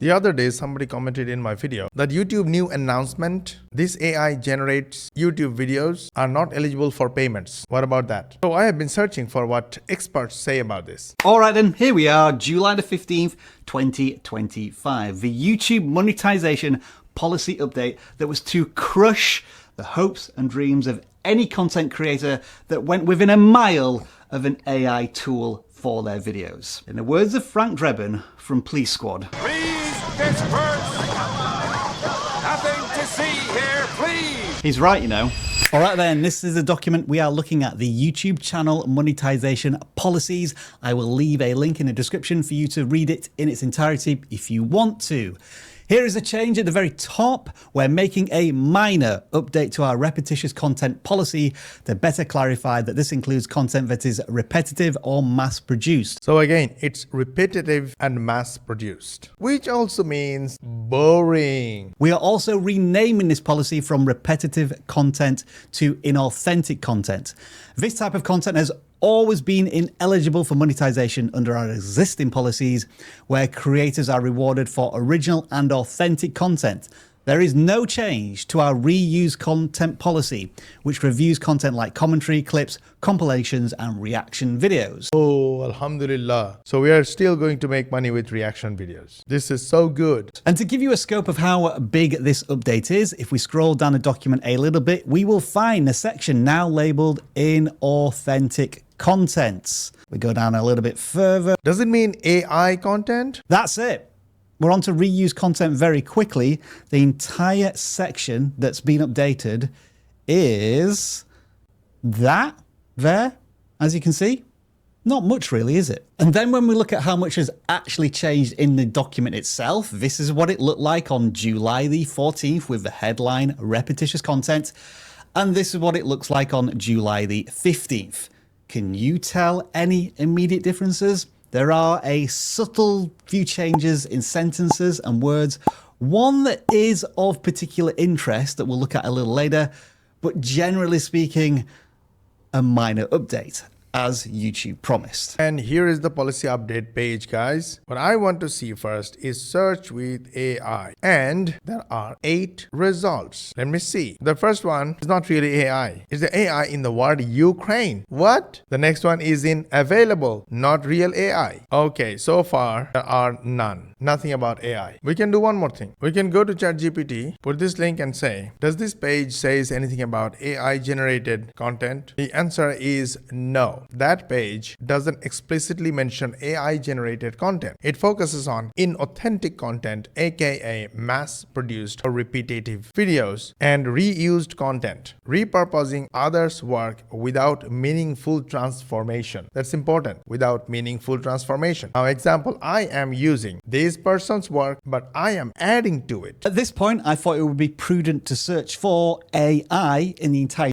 The other day, somebody commented in my video that YouTube new announcement, this AI generates YouTube videos are not eligible for payments. What about that? So I have been searching for what experts say about this. All right then, here we are, July the 15th, 2025. The YouTube monetization policy update that was to crush the hopes and dreams of any content creator that went within a mile of an AI tool for their videos. In the words of Frank Drebin from Police Squad. Please disperse! Nothing to see here, please! He's right, you know. All right then, this is a document we are looking at, the YouTube channel monetization policies. I will leave a link in the description for you to read it in its entirety if you want to. Here is a change at the very top. We're making a minor update to our repetitious content policy to better clarify that this includes content that is repetitive or mass-produced. So again, it's repetitive and mass-produced, which also means boring. We are also renaming this policy from repetitive content to inauthentic content. This type of content has always been ineligible for monetization under our existing policies, where creators are rewarded for original and authentic content. There is no change to our reuse content policy, which reviews content like commentary, clips, compilations, and reaction videos. Oh, alhamdulillah. So we are still going to make money with reaction videos. This is so good. And to give you a scope of how big this update is, if we scroll down the document a little bit, we will find a section now labeled inauthentic contents. We go down a little bit further. Does it mean AI content? That's it. We're on to reuse content very quickly. The entire section that's been updated is that there, as you can see. Not much really, is it? And then when we look at how much has actually changed in the document itself, this is what it looked like on July the 14th with the headline repetitious content. And this is what it looks like on July the 15th. Can you tell any immediate differences? There are a subtle few changes in sentences and words. One that is of particular interest that we'll look at a little later, but generally speaking, a minor update, as YouTube promised. And here is the policy update page, guys. What I want to see first is search with AI. And there are 8 results. Let me see. The first one is not really AI. It's the AI in the word Ukraine. What? The next one is in available, not real AI. Okay, so far there are none. Nothing about AI. We can do one more thing. We can go to ChatGPT, put this link and say, does this page says anything about AI generated content? The answer is no. That page doesn't explicitly mention AI generated content. It focuses on inauthentic content, aka mass-produced or repetitive videos, and reused content, repurposing others' work without meaningful transformation. That's important, without meaningful transformation. Now, example, I am using this person's work, but I am adding to it. At this point, I thought it would be prudent to search for AI in the entire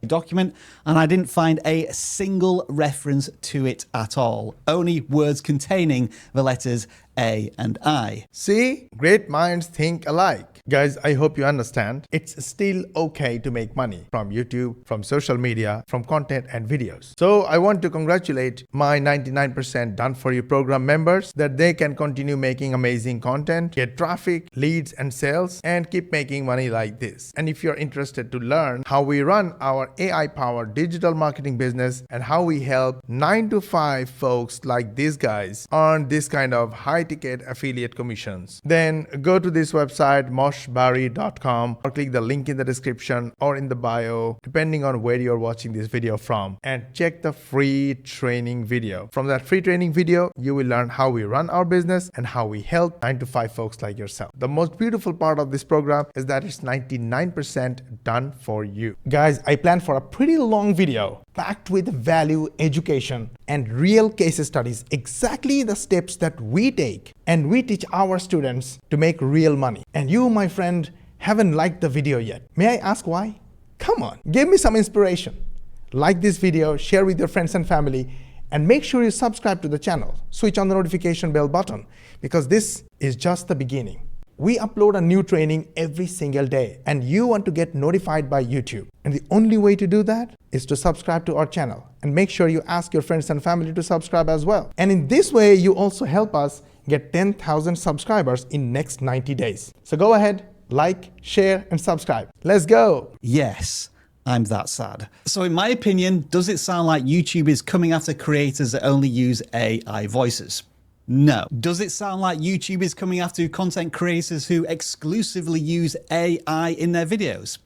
document, and I didn't find a single reference to it at all. Only words containing the letters A and I. See? Great minds think alike. Guys, I hope you understand. It's still okay to make money from YouTube, from social media, from content and videos. So I want to congratulate my 99% Done For You program members that they can continue making amazing content, get traffic, leads and sales, and keep making money like this. And if you're interested to learn how we run our AI-powered digital marketing business and how we help 9 to 5 folks like these guys earn this kind of high-ticket affiliate commissions, then go to this website, moshbari.com, or click the link in the description or in the bio, depending on where you're watching this video from, and check the free training video. From that free training video, you will learn how we run our business and how we help 9 to 5 folks like yourself. The most beautiful part of this program is that it's 99% done for you. Guys, I planned for a pretty long video packed with value, education, and real case studies, exactly the steps that we take and we teach our students to make real money. And you, my friend, haven't liked the video yet. May I ask why? Come on, give me some inspiration. Like this video, share with your friends and family, and make sure you subscribe to the channel. Switch on the notification bell button, because this is just the beginning. We upload a new training every single day, and you want to get notified by YouTube. And the only way to do that is to subscribe to our channel, and make sure you ask your friends and family to subscribe as well. And in this way, you also help us get 10,000 subscribers in next 90 days. So go ahead, like, share, and subscribe. Let's go. Yes, I'm that sad. So in my opinion, does it sound like YouTube is coming after creators that only use AI voices? No. Does it sound like YouTube is coming after content creators who exclusively use AI in their videos?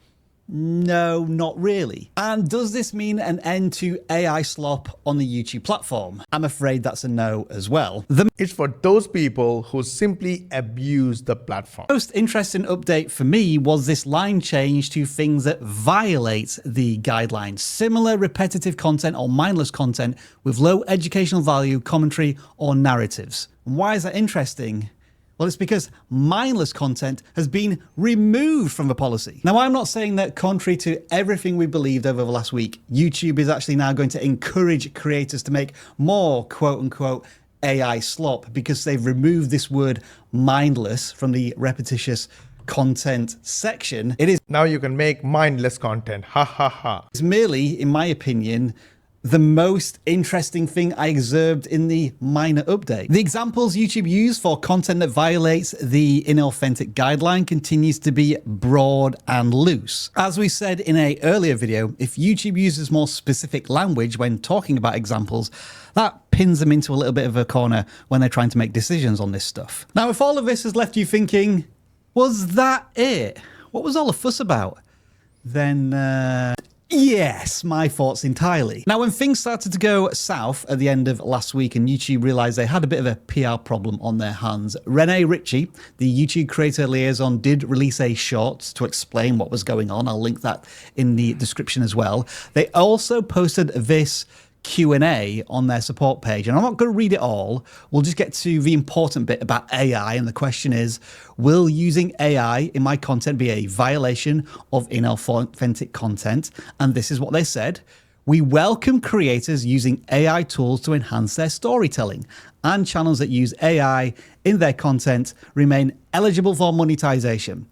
No, not really. And does this mean an end to AI slop on the YouTube platform? I'm afraid that's a no as well. It's for those people who simply abuse the platform. The most interesting update for me was this line change to things that violate the guidelines. Similar repetitive content or mindless content with low educational value, commentary, or narratives. And why is that interesting? Well, it's because mindless content has been removed from the policy. Now, I'm not saying that contrary to everything we believed over the last week, YouTube is actually now going to encourage creators to make more quote unquote AI slop because they've removed this word mindless from the repetitious content section. It is Now you can make mindless content. Ha ha ha. It's merely, in my opinion, the most interesting thing I observed in the minor update. The examples YouTube used for content that violates the inauthentic guideline continues to be broad and loose. As we said in an earlier video, if YouTube uses more specific language when talking about examples, that pins them into a little bit of a corner when they're trying to make decisions on this stuff. Now, if all of this has left you thinking, was that it? What was all the fuss about? Then, yes, my thoughts entirely. Now, when things started to go south at the end of last week and YouTube realized they had a bit of a PR problem on their hands, Renee Ritchie, the YouTube creator liaison, did release a short to explain what was going on. I'll link that in the description as well. They also posted this Q&A on their support page, and I'm not going to read it all. We'll just get to the important bit about AI, and the question is, will using AI in my content be a violation of inauthentic content? And this is what they said. We welcome creators using AI tools to enhance their storytelling, and channels that use AI in their content remain eligible for monetization.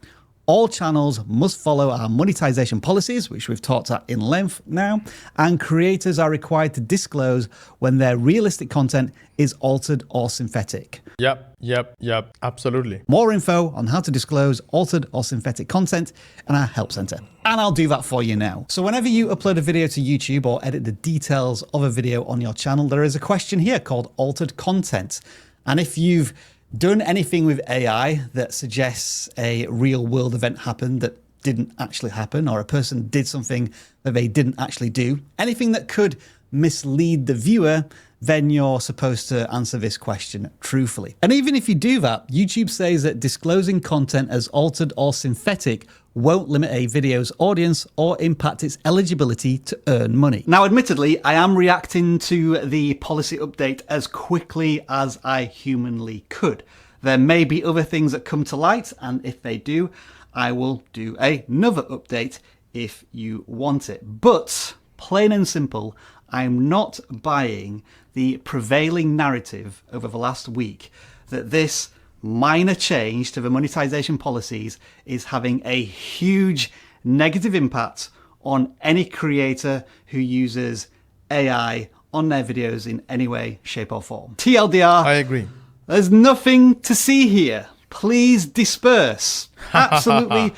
All channels must follow our monetization policies, which we've talked at in length now, and creators are required to disclose when their realistic content is altered or synthetic. Yep, absolutely. More info on how to disclose altered or synthetic content in our help center. And I'll do that for you now. So whenever you upload a video to YouTube or edit the details of a video on your channel, there is a question here called altered content. And if you've done anything with AI that suggests a real world event happened that didn't actually happen, or a person did something that they didn't actually do, anything that could mislead the viewer, then you're supposed to answer this question truthfully. And even if you do that, YouTube says that disclosing content as altered or synthetic won't limit a video's audience or impact its eligibility to earn money. Now, admittedly, I am reacting to the policy update as quickly as I humanly could. There may be other things that come to light, and if they do, I will do another update if you want it. But plain and simple, I'm not buying the prevailing narrative over the last week that this minor change to the monetization policies is having a huge negative impact on any creator who uses AI on their videos in any way, shape or form. TLDR. I agree. There's nothing to see here. Please disperse. Absolutely.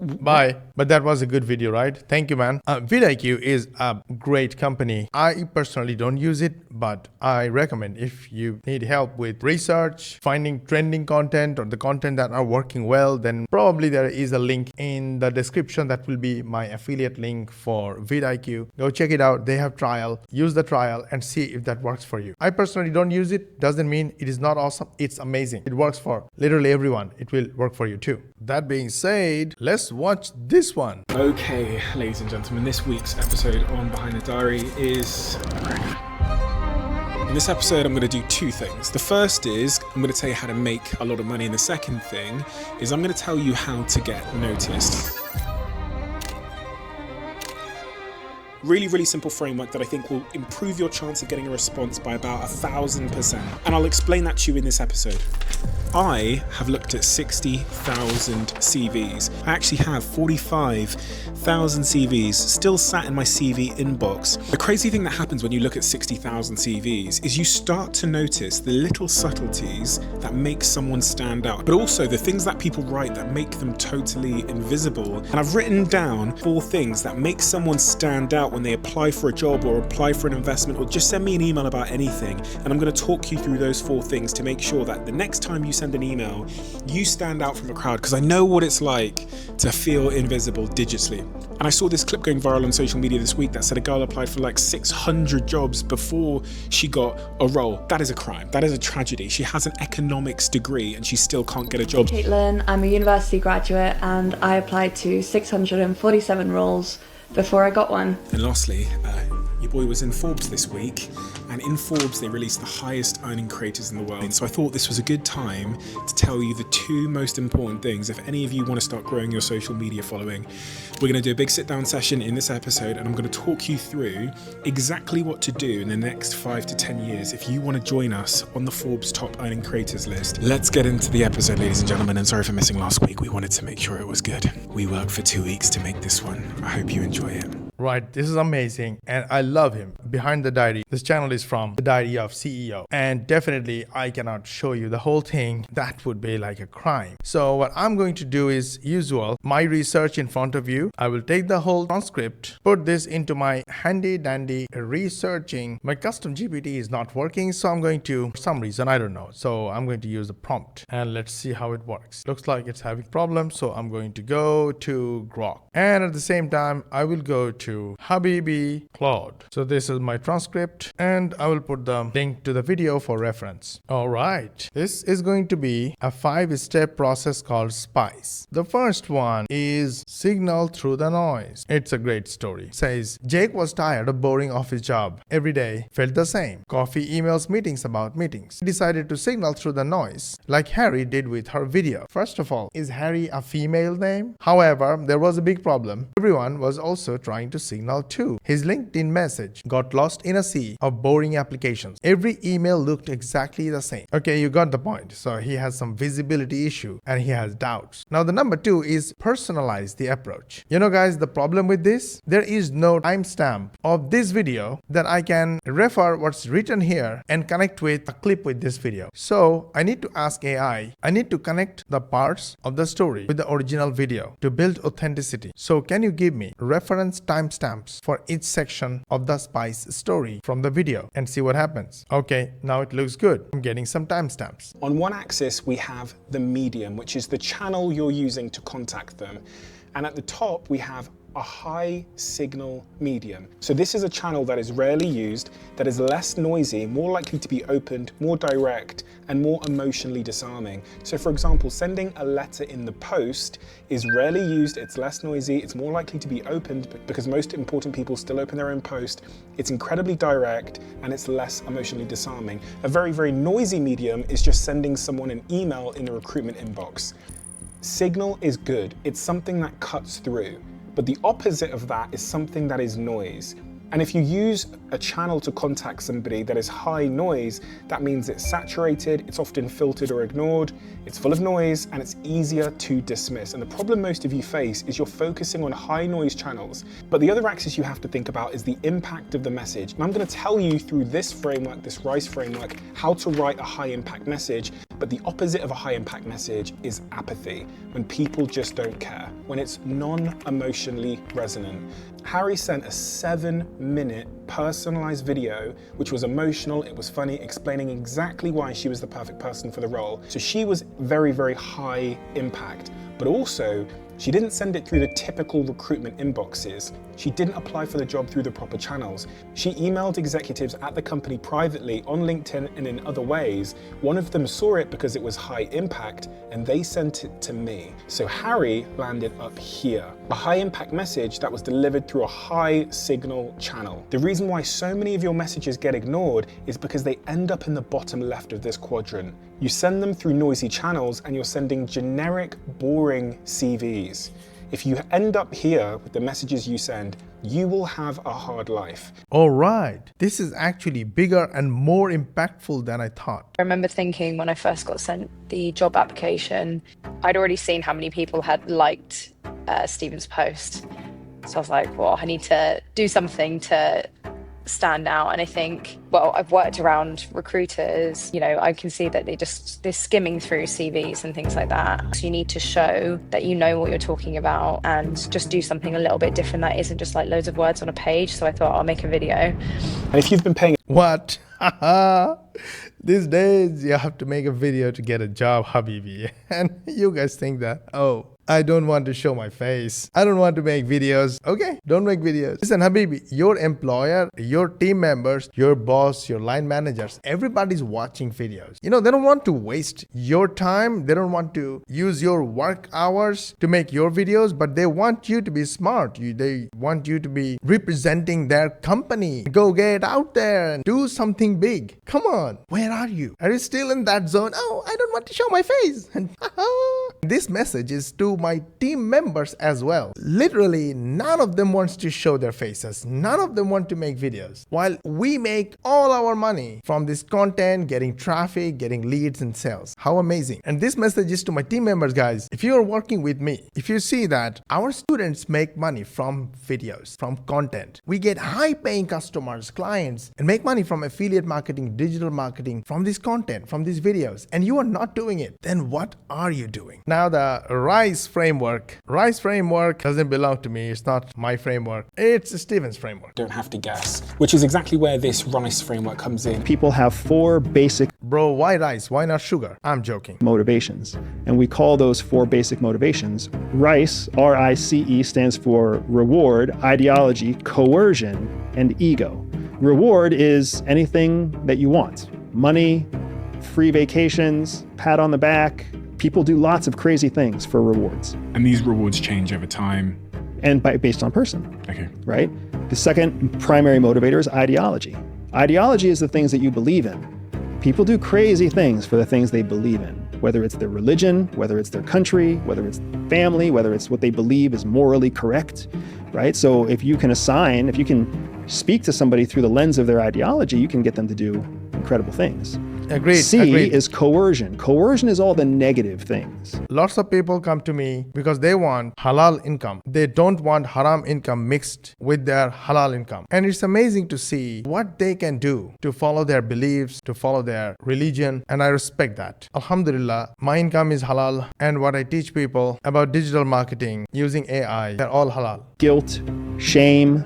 Bye. But that was a good video, right? Thank you, man. vidIQ is a great company. I personally don't use it, but I recommend if you need help with research, finding trending content or the content that are working well, then probably there is a link in the description that will be my affiliate link for vidIQ. Go check it out. They have trial. Use the trial and see if that works for you. I personally don't use it. Doesn't mean it is not awesome. It's amazing. It works for literally everyone. It will work for you too. That being said, let's watch this one. Okay, ladies and gentlemen, this week's episode on Behind the Diary is... In this episode, I'm going to do two things. The first is I'm going to tell you how to make a lot of money, and the second thing is I'm going to tell you how to get noticed. Really, really simple framework that I think will improve your chance of getting a response by about 1,000%. And I'll explain that to you in this episode. I have looked at 60,000 CVs. I actually have 45,000 CVs still sat in my CV inbox. The crazy thing that happens when you look at 60,000 CVs is you start to notice the little subtleties that make someone stand out, but also the things that people write that make them totally invisible. And I've written down 4 things that make someone stand out when they apply for a job or apply for an investment or just send me an email about anything. And I'm going to talk you through those 4 things to make sure that the next time you send an email, you stand out from the crowd, because I know what it's like to feel invisible digitally. And I saw this clip going viral on social media this week that said a girl applied for like 600 jobs before she got a role. That is a crime. That is a tragedy. She has an economics degree and she still can't get a job. Caitlin, I'm a university graduate and I applied to 647 roles before I got one. And lastly, your boy was in Forbes this week, and in Forbes they released the highest earning creators in the world. And so I thought this was a good time to tell you the 2 most important things if any of you want to start growing your social media following. We're going to do a big sit down session in this episode, and I'm going to talk you through exactly what to do in the next 5 to 10 years if you want to join us on the Forbes top earning creators list. Let's get into the episode, ladies and gentlemen, and sorry for missing last week. We wanted to make sure it was good. We worked for 2 weeks to make this one. I hope you enjoy it. Right, this is amazing and I love him. Behind the Diary, this channel is from the Diary of CEO, and definitely I cannot show you the whole thing. That would be like a crime. So what I'm going to do is usual, my research in front of you. I will take the whole transcript, put this into my handy dandy researching. My custom GPT is not working, so I'm going to, for some reason, I don't know. So I'm going to use the prompt and let's see how it works. Looks like it's having problems, so I'm going to go to Grok. And at the same time, I will go to Habibi Claude. So this is my transcript and I will put the link to the video for reference. All right. This is going to be a 5-step process called SPICE. The first one is signal through the noise. It's a great story. It says, Jake was tired of boring office job. Every day felt the same. Coffee, emails, meetings about meetings. He decided to signal through the noise like Harry did with her video. First of all, is Harry a female name? However, there was a big problem. Everyone was also trying to signal too. His LinkedIn message got lost in a sea of boring applications. Every email looked exactly the same. Okay, you got the point. So he has some visibility issue and he has doubts. Now the number 2 is personalize the approach. You know guys, the problem with this, there is no timestamp of this video that I can refer what's written here and connect with a clip with this video. So I need to ask AI, I need to connect the parts of the story with the original video to build authenticity. So can you give me reference timestamps for each section of the SPICE story from the video and see what happens? Okay, now it looks good. I'm getting some timestamps. On one axis, we have the medium, which is the channel you're using to contact them. And at the top, we have a high signal medium. So this is a channel that is rarely used, that is less noisy, more likely to be opened, more direct, and more emotionally disarming. So for example, sending a letter in the post is rarely used, it's less noisy, it's more likely to be opened because most important people still open their own post. It's incredibly direct and it's less emotionally disarming. A very, very noisy medium is just sending someone an email in the recruitment inbox. Signal is good, it's something that cuts through. But the opposite of that is something that is noise. And if you use a channel to contact somebody that is high noise, that means it's saturated, it's often filtered or ignored, it's full of noise, and it's easier to dismiss. And the problem most of you face is you're focusing on high noise channels. But the other axis you have to think about is the impact of the message. And I'm going to tell you through this framework, this RICE framework, how to write a high impact message. But the opposite of a high impact message is apathy, when people just don't care, when it's non-emotionally resonant. Harry sent a 7-minute personalized video, which was emotional, it was funny, explaining exactly why she was the perfect person for the role. So she was very, very high impact, but also she didn't send it through the typical recruitment inboxes. She didn't apply for the job through the proper channels. She emailed executives at the company privately on LinkedIn and in other ways. One of them saw it because it was high impact and they sent it to me. So Harry landed up here. A high impact message that was delivered through a high signal channel. The reason why so many of your messages get ignored is because they end up in the bottom left of this quadrant. You send them through noisy channels and you're sending generic, boring CVs. If you end up here with the messages you send, you will have a hard life. All right, this is actually bigger and more impactful than I thought. I remember thinking when I first got sent the job application, I'd already seen how many people had liked Stephen's post. So I was like, well, I need to do something to stand out. And I think, well, I've worked around recruiters, I can see that they're skimming through CVs and things like that. So you need to show that you know what you're talking about and just do something a little bit different that isn't just like loads of words on a page. So I thought I'll make a video. And if you've been paying What? These days, you have to make a video to get a job, Habibi. And you guys think that, oh, I don't want to show my face. I don't want to make videos. Okay, don't make videos. Listen, Habibi, your employer, your team members, your boss, your line managers, everybody's watching videos. They don't want to waste your time. They don't want to use your work hours to make your videos, but they want you to be smart. They want you to be representing their company. Go get out there and do something big. Come on, where are you? Are you still in that zone? Oh, I don't want to show my face. This message is to my team members as well. Literally, none of them wants to show their faces. None of them want to make videos. While we make all our money from this content, getting traffic, getting leads and sales. How amazing. And this message is to my team members, guys. If you are working with me, if you see that our students make money from videos, from content, we get high paying customers, clients, and make money from affiliate marketing, digital marketing, from this content, from these videos, and you are not doing it, then what are you doing? Now the RISE framework doesn't belong to me. It's not my framework. It's Stephen's framework. don't have to guess, which is exactly where this RISE framework comes in. People have 4 basic Bro, why rice? Why not sugar? I'm joking. motivations, and we call those 4 basic motivations. RICE, R-I-C-E, stands for reward, ideology, coercion, and ego. Reward is anything that you want. Money, free vacations, pat on the back. People do lots of crazy things for rewards, And these rewards change over time. and based on person, Okay. right? The second primary motivator is ideology. Ideology is the things that you believe in. People do crazy things for the things they believe in, whether it's their religion, whether it's their country, whether it's family, whether it's what they believe is morally correct, right? So if you can speak to somebody through the lens of their ideology, you can get them to do incredible things. Agreed. C agreed. is coercion. Coercion is all the negative things. Lots of people come to me because they want halal income. They don't want haram income mixed with their halal income. And it's amazing to see what they can do to follow their beliefs, to follow their religion. And I respect that. Alhamdulillah, my income is halal. And what I teach people about digital marketing using AI, they're all halal. Guilt, shame,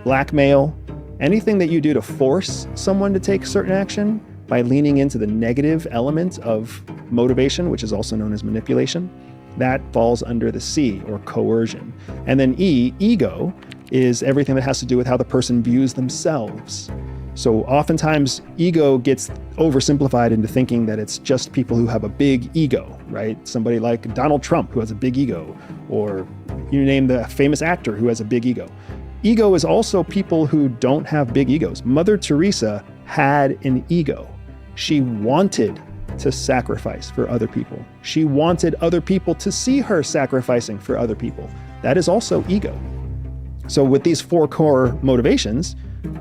blackmail, anything that you do to force someone to take certain action by leaning into the negative element of motivation, which is also known as manipulation, that falls under the C, or coercion. And then E, ego, is everything that has to do with how the person views themselves. So oftentimes ego gets oversimplified into thinking that it's just people who have a big ego, right? Somebody like Donald Trump who has a big ego, or you name the famous actor who has a big ego. Ego is also people who don't have big egos. Mother Teresa had an ego. She wanted to sacrifice for other people. She wanted other people to see her sacrificing for other people. That is also ego. So with these 4 core motivations,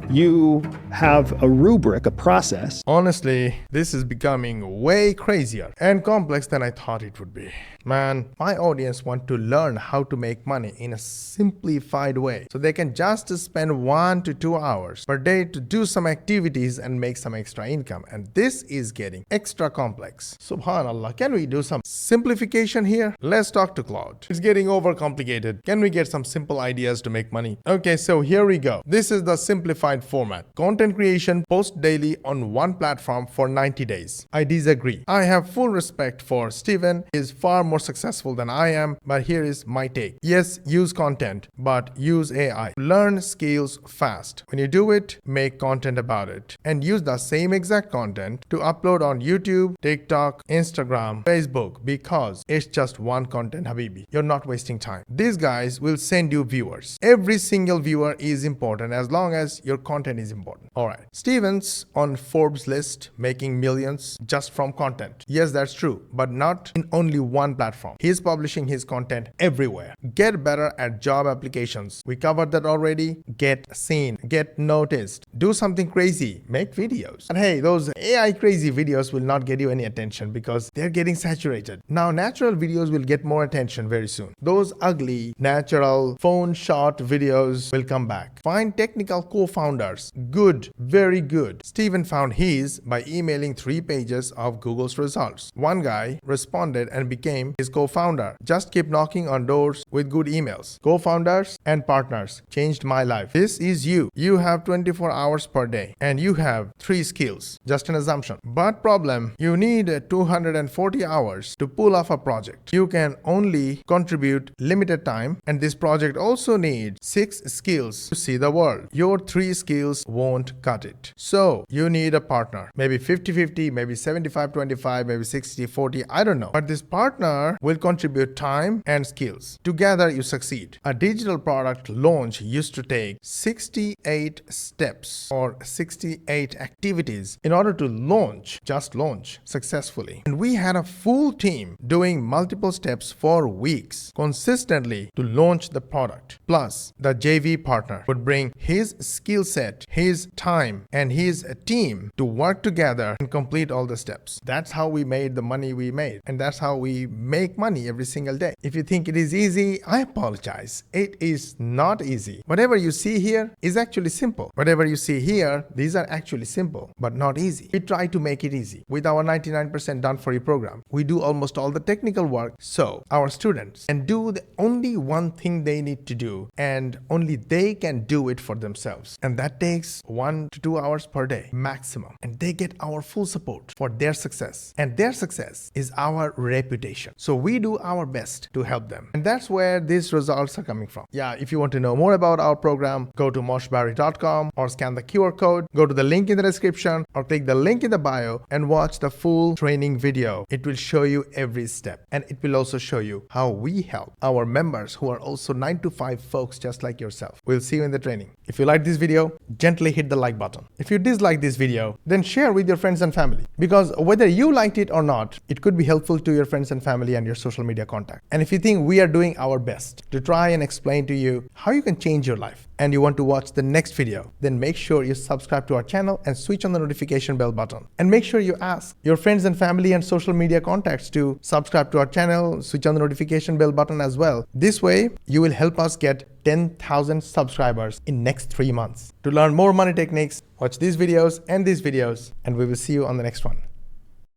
you have a rubric, a process. Honestly, this is becoming way crazier and complex than I thought it would be. Man, my audience want to learn how to make money in a simplified way so they can just spend 1 to 2 hours per day to do some activities and make some extra income. And this is getting extra complex. Subhanallah, can we do some simplification here? Let's talk to Claude. It's getting overcomplicated. Can we get some simple ideas to make money? Okay, so here we go. This is the simplified format. Content creation, post daily on one platform for 90 days. I disagree. I have full respect for Stephen. He is far more successful than I am, but here is my take. Yes, use content, but use AI. Learn skills fast. When you do it, make content about it and use the same exact content to upload on YouTube, TikTok, Instagram, Facebook, because it's just one content, Habibi. You're not wasting time. These guys will send you viewers. Every single viewer is important as long as your content is important. All right. Steven's on Forbes list, making millions just from content. Yes, that's true, but not in only one platform. He's publishing his content everywhere. Get better at job applications. We covered that already. Get seen, get noticed. Do something crazy, make videos. And hey, those AI crazy videos will not get you any attention because they're getting saturated. Now, natural videos will get more attention very soon. Those ugly, natural, phone shot videos will come back. Find technical co-founders. Good, very good. Steven found his by emailing 3 pages of Google's results. One guy responded and became his co-founder. Just keep knocking on doors with good emails. Co-founders and partners changed my life. This is you. You have 24 hours per day and you have 3 skills. Just an assumption. But problem, you need 240 hours to pull off a project. You can only contribute limited time, and this project also needs 6 skills to see the world. Your 3 skills won't cut it. So you need a partner. Maybe 50-50, maybe 75-25, maybe 60-40, I don't know. But this partner will contribute time and skills. Together you succeed. A digital product launch used to take 68 steps or 68 activities in order to launch, just launch successfully. And we had a full team doing multiple steps for weeks consistently to launch the product. Plus, the JV partner would bring his skill set, his time, and his team to work together and complete all the steps. That's how we made the money we made. And that's how we make money every single day. If you think it is easy, I apologize. It is not easy. Whatever you see here is actually simple. Whatever you see here, these are actually simple, but not easy. We try to make it easy. With our 99% done for you program, we do almost all the technical work, so our students can do the only one thing they need to do, and only they can do it for themselves. And that takes 1 to 2 hours per day maximum. And they get our full support for their success. And their success is our reputation. So we do our best to help them. And that's where these results are coming from. Yeah, if you want to know more about our program, go to moshbari.com or scan the QR code, go to the link in the description or click the link in the bio and watch the full training video. It will show you every step, and it will also show you how we help our members who are also 9 to 5 folks just like yourself. We'll see you in the training. If you like this video, gently hit the like button. If you dislike this video, then share with your friends and family, because whether you liked it or not, it could be helpful to your friends and family and your social media contact. And if you think we are doing our best to try and explain to you how you can change your life, and you want to watch the next video, then make sure you subscribe to our channel and switch on the notification bell button. And make sure you ask your friends and family and social media contacts to subscribe to our channel, switch on the notification bell button as well. This way, you will help us get 10,000 subscribers in next 3 months. To learn more money techniques, watch these videos, and we will see you on the next one.